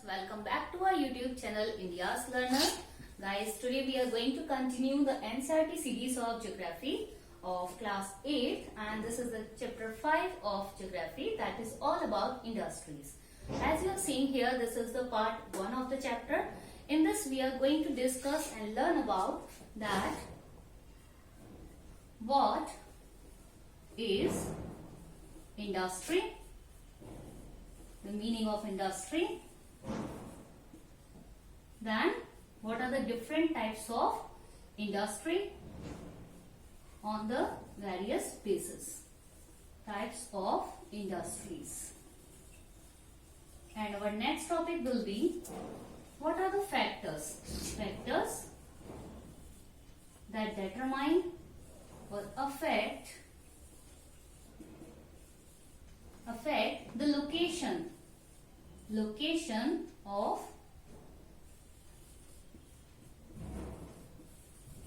welcome back to our YouTube channel India's Learner. Guys, today we are going to continue the NCERT series of Geography of class 8 and this is the chapter 5 of Geography, that is all about industries. As you have seen here, this is the part 1 of the chapter. In this we are going to discuss and learn about that what is industry, the meaning of industry, then what are the different types of industry on the various bases, types of industries. And our next topic will be what are the factors that determine or affect the location of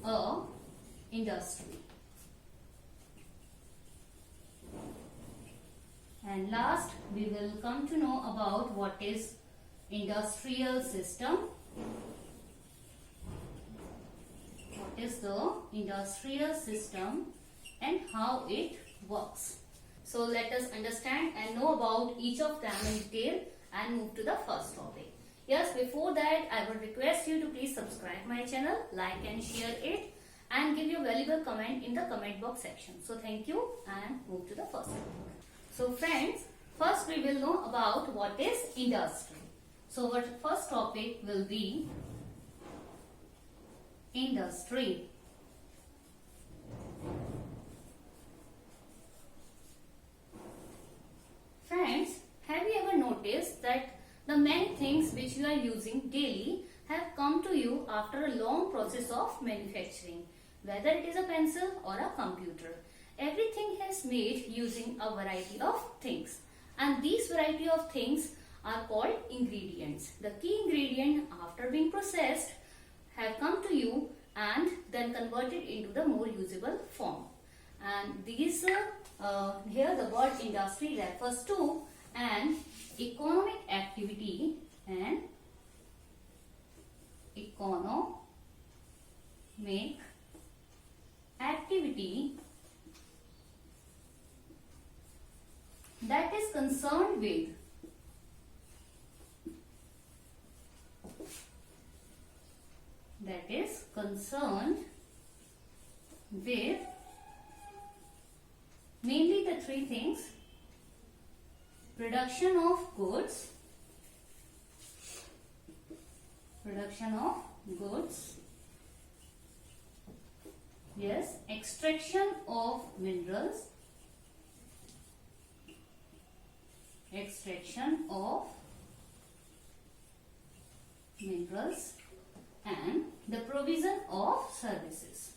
a industry. And last, we will come to know about what is industrial system. What is the industrial system and how it works. So let us understand and know about each of them in detail and move to the first topic. Yes, before that I would request you to please subscribe my channel, like and share it and give your valuable comment in the comment box section. So thank you and move to the first topic. So friends, first we will know about what is industry. So our first topic will be industry. Friends, have you ever noticed that the many things which you are using daily have come to you after a long process of manufacturing, whether it is a pencil or a computer. Everything has made using a variety of things, and these variety of things are called ingredients. The key ingredient after being processed have come to you and then converted into the more usable form. And these here the word industry refers to an economic activity and economic activity that is concerned with mainly the three things: production of goods, yes, extraction of minerals, and the provision of services.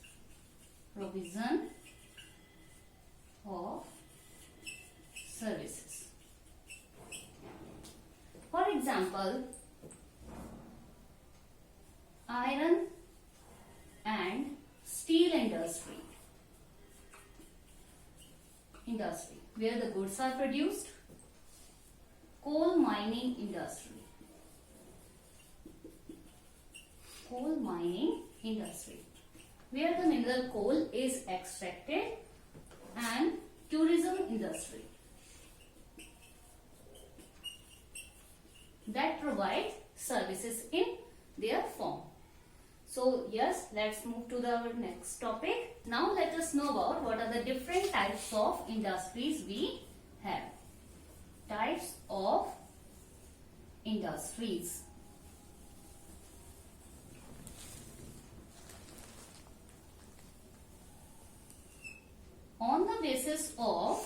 For example, iron and steel industry where the goods are produced. Coal mining industry where the mineral coal is extracted, and tourism industry that provide services in their form. So yes, let's move to our next topic. Now let us know about what are the different types of industries we have. Types of industries. On the basis of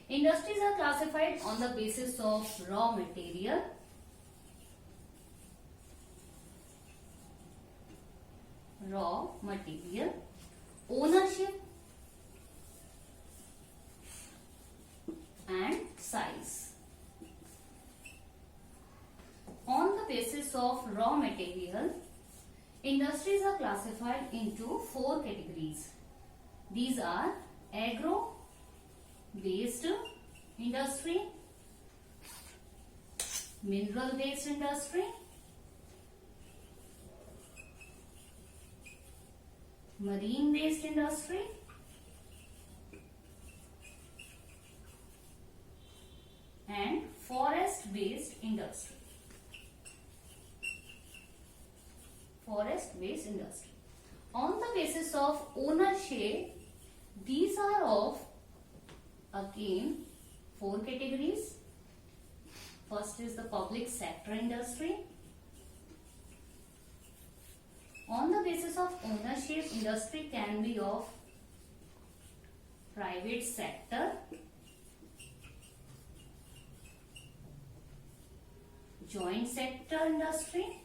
industries are classified on the basis of raw material, ownership and size. On the basis of raw material, industries are classified into 4 categories. These are agro-based industry, mineral-based industry, marine-based industry, and forest-based industry. Forest-based industry. On the basis of ownership, these are of again 4 categories. First is the public sector industry. On the basis of ownership, industry can be of private sector, joint sector industry,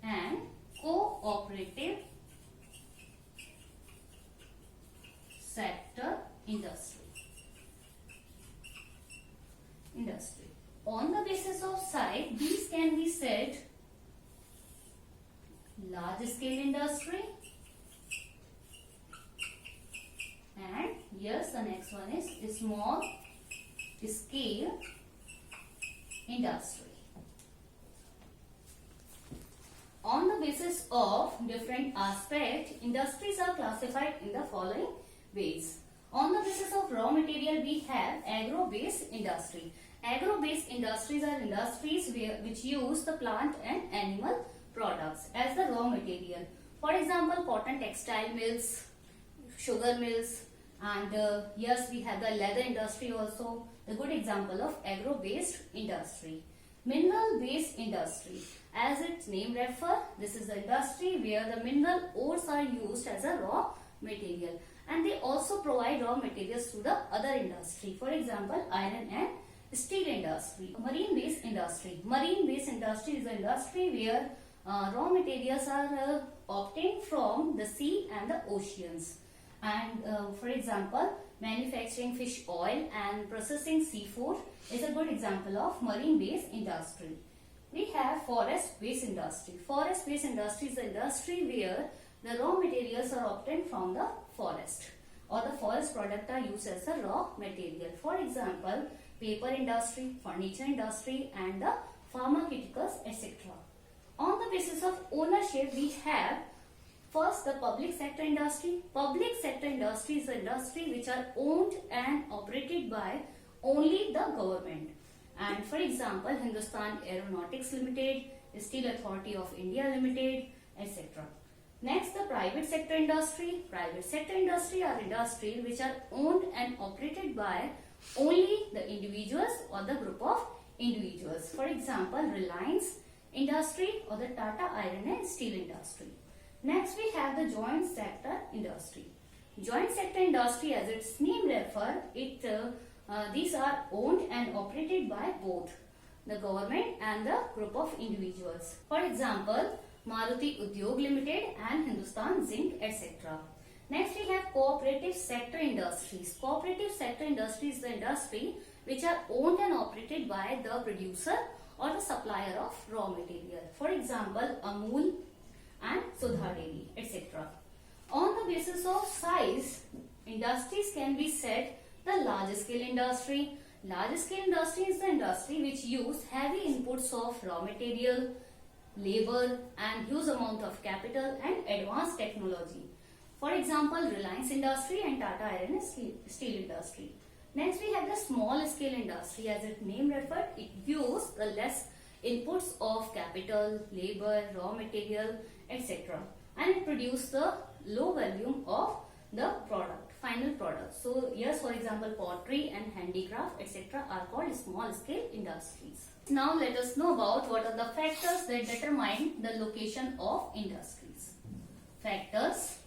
and cooperative sector industry. On the basis of size, these can be said large scale industry, and yes, the next one is small scale industry. On the basis of different aspects, industries are classified in the following ways. On the basis of raw material, we have agro-based industry. Agro-based industries are industries which use the plant and animal products as the raw material. For example, cotton textile mills, sugar mills, and yes, we have the leather industry also, the good example of agro-based industry. Mineral-based industry. As its name refers, this is the industry where the mineral ores are used as a raw material, and they also provide raw materials to the other industry. For example, iron and steel industry. Marine-based industry. Marine-based industry is an industry where raw materials are obtained from the sea and the oceans. And for example, manufacturing fish oil and processing seafood is a good example of marine-based industry. We have forest-based industry. Forest-based industry is the industry where the raw materials are obtained from the forest, or the forest product are used as a raw material. For example, paper industry, furniture industry, and the pharmaceuticals, etc. On the basis of ownership, we have first the public sector industry. Public sector industry is the industry which are owned and operated by only the government. And for example, Hindustan Aeronautics Limited, Steel Authority of India Limited, etc. Next, the private sector industry. Private sector industry are industries which are owned and operated by only the individuals or the group of individuals. For example, Reliance industry or the Tata Iron and Steel industry. Next, we have the joint sector industry. Joint sector industry, as its name refers, these are owned and operated by both the government and the group of individuals. For example, Maruti Udyog Limited and Hindustan Zinc, etc. Next, we have cooperative sector industries. Cooperative sector industry is the industry which are owned and operated by the producer or the supplier of raw material. For example, Amul and Sudha Dairy, etc. On the basis of size, industries can be said the large scale industry. Large scale industry is the industry which use heavy inputs of raw material, labor, and huge amount of capital and advanced technology. For example, Reliance industry and Tata Iron and Steel industry. Next, we have the small scale industry. As its name refers, it uses the less inputs of capital, labor, raw material, etc. and it produces the low volume of the product, final product. So yes, for example, pottery and handicraft, etc. are called small scale industries. Now let us know about what are the factors that determine the location of industries. Factors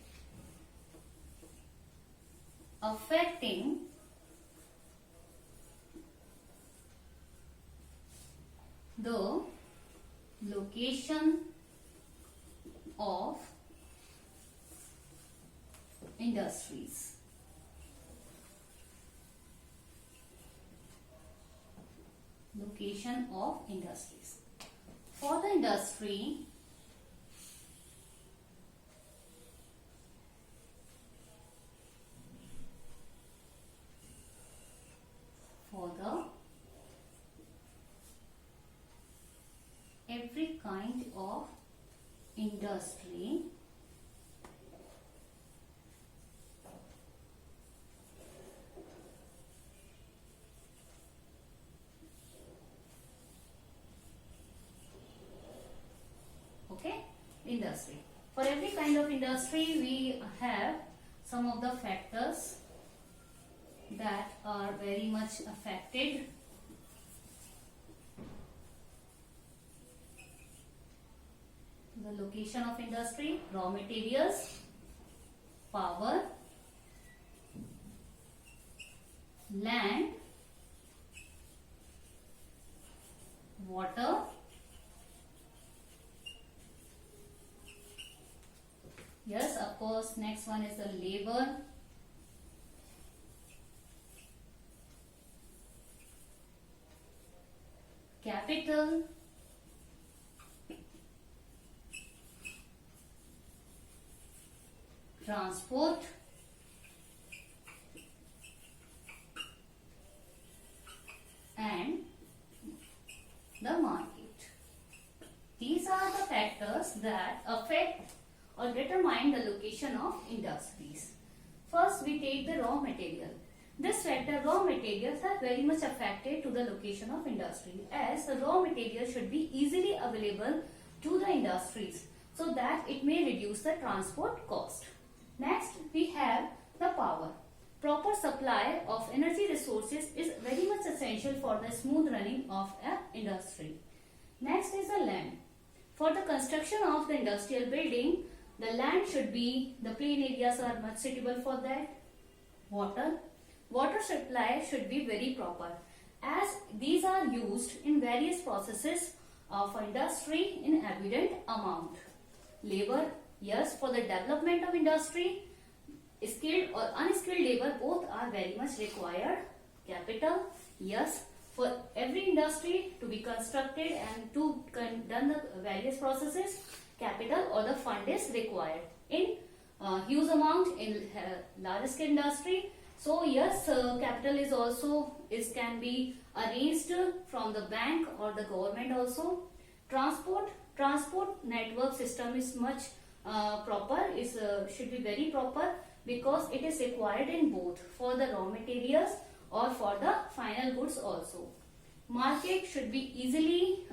affecting the location of industries. Location of industries. For the industry, industry okay, industry. For every kind of industry we have some of the factors that are very much affected. The location of industry, raw materials, power, land, water, yes, of course, next one is the labor, capital, transport, and the market. These are the factors that affect or determine the location of industries. First, we take the raw material. This factor, raw materials, are very much affected to the location of industry, as the raw material should be easily available to the industries so that it may reduce the transport cost. Next, we have the power. Proper supply of energy resources is very much essential for the smooth running of an industry. Next is the land. For the construction of the industrial building, the land should be, the plain areas are much suitable for that. Water. Water supply should be very proper, as these are used in various processes of industry in abundant amount. Labor. Yes, for the development of industry, skilled or unskilled labor both are very much required. Capital. Yes, for every industry to be constructed and to done the various processes, capital or the fund is required in huge amount in large scale industry. So yes, capital is also can be arranged from the bank or the government also. Transport network system is much proper, should be very proper, because it is required in both for the raw materials or for the final goods also. Market should be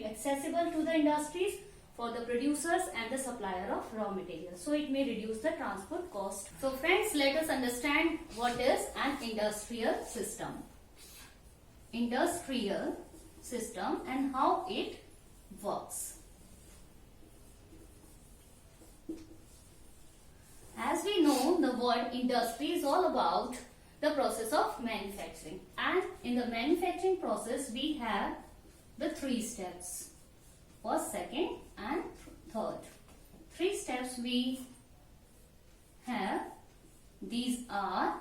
accessible to the industries for the producers and the supplier of raw materials, so it may reduce the transport cost. So friends, let us understand what is an industrial system. Industrial system and how it works. As we know, the word industry is all about the process of manufacturing, and in the manufacturing process we have the 3 steps. First, second and third. 3 steps we have. These are,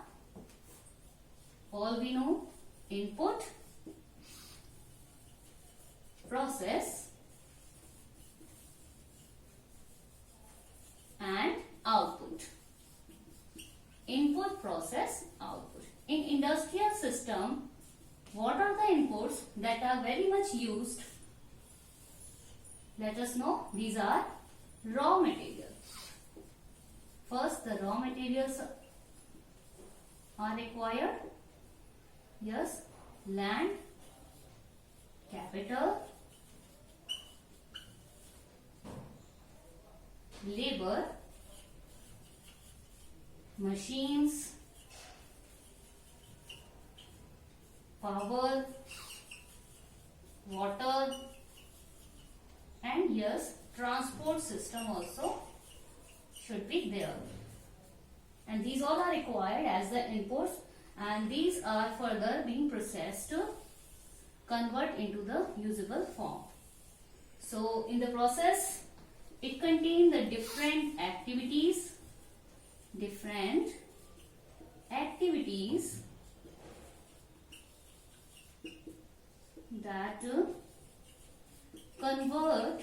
all we know, input, process and output. Input, process, output. In industrial system, what are the inputs that are very much used? Let us know. These are raw materials. First, the raw materials are required. Yes, land, capital, labor, machines, power, water, and yes, transport system also should be there. And these all are required as the inputs, and these are further being processed to convert into the usable form. So in the process, it contains the different activities that convert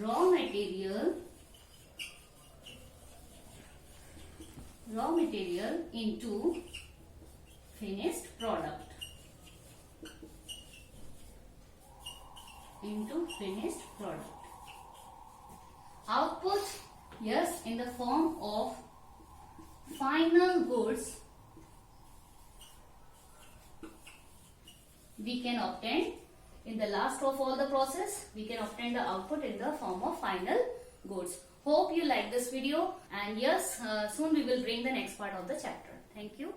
raw material into finished product. in the form of final goods, we can obtain in the last of all the process, we can obtain the output in the form of final goods. Hope you like this video, and yes, soon we will bring the next part of the chapter. Thank you.